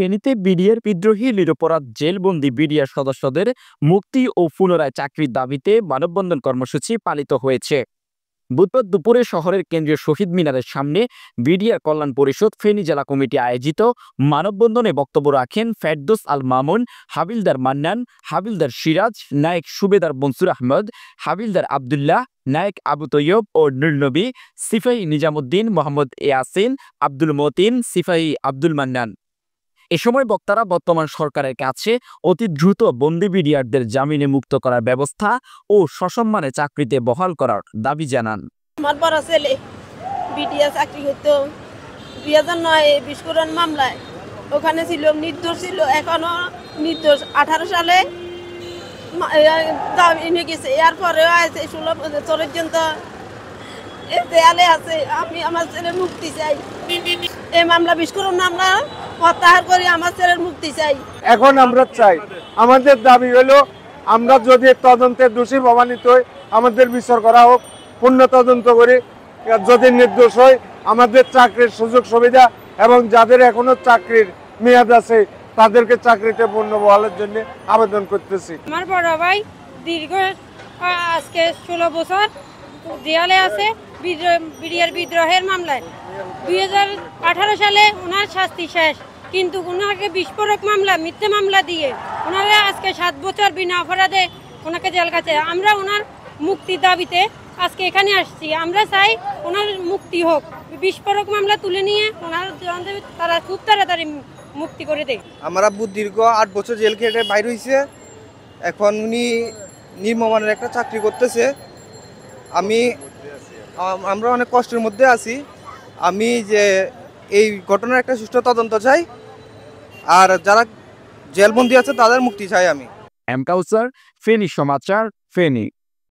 ফেনীতে বিডিআর বিদ্রোহী নিরপরাধ জেলবন্দি বিডিআর সদস্যদের মুক্তি ও পুনরায় চাকরির দাবিতে মানববন্ধন কর্মসূচি পালিত হয়েছে। বুধবার দুপুরে শহরের কেন্দ্রীয় শহীদ মিনারের সামনে বিডিআর কল্যাণ পরিষদ ফেনী জেলা কমিটি আয়োজিত মানববন্ধনে বক্তব্য রাখেন ফেরদৌস আল মামুন, হাবিলদার মান্নান, হাবিলদার সিরাজ, নায়েক সুবেদার মনসুর আহমদ, হাবিলদার আবদুল্লাহ, নায়েক আবু তৈয়ব ও নুরনবী, সিপাহী নিজামুদ্দিন, মোহাম্মদ ইয়াসিন, আব্দুল মতিন, সিপাহী আব্দুল মান্নান। এ সময় বক্তারা বর্তমান সরকারের কাছে অতি দ্রুত বন্দি বিডিআরদের জামিনে মুক্ত করার ব্যবস্থা ও সসম্মানে চাকরিতে বহাল করার দাবি জানান। আমার বড় ছেলে বিডিআর চাকরি করতো 2009 বিস্ফোরণ মামলায় ওখানে ছিল, নির্দোষ ছিল, এখনো নির্দোষ। 18 সালে জামিনে গেছে, এরপরেও আছে 16 পর্যন্ত দেয়ালে আছে। আমি আমার ছেলের মুক্তি চাই। এই মামলা বিস্ফোরণ মামলা প্রত্যাহার করে আমার ছেলের মুক্তি চাই। এখন আমরা চাই, আমাদের দাবি হলো আমরা যদি তদন্তে দোষী প্রমাণিত হই আমাদের বিচার করা হোক, পূর্ণ তদন্ত করে যদি নির্দোষ হয় আমাদের চাকরির সুযোগ সুবিধা এবং যাদের এখনো চাকরির মেয়াদ আছে তাদেরকে চাকরিতে পূর্ণ বহালের জন্য আবেদন করতেছি। আমার বড় ভাই দীর্ঘ আজকে 16 বছর দেয়ালে আছে বিডিআর বিদ্রোহের মামলায়। 2018 সালে ওনার শাস্তি শেষ, কিন্তু ওনাকে বিস্ফোরক মামলা, মিথ্যে মামলা দিয়ে ওনারা আজকে 7 বছর বিনা অপরাধে ওনাকে জেল কাটে। আমরা ওনার মুক্তির দাবিতে আজকে এখানে আসছি। আমরা চাই ওনার মুক্তি হোক, বিস্ফোরক মামলা তুলে নিয়ে ওনার তারা খুব তাড়াতাড়ি মুক্তি করে দেয়। আমার আব্বু দীর্ঘ 8 বছর জেল খেটে বাইর হয়েছে, এখন উনি নির্মমানের একটা চাকরি করতেছে। আমরা অনেক কষ্টের মধ্যে আছি। আমি যে এই ঘটনার একটা সুষ্ঠু তদন্ত চাই, আর যারা জেলবন্দি আছে তাদের মুক্তি চাই আমি। এম কাউসার, ফেনী সমাচার, ফেনী।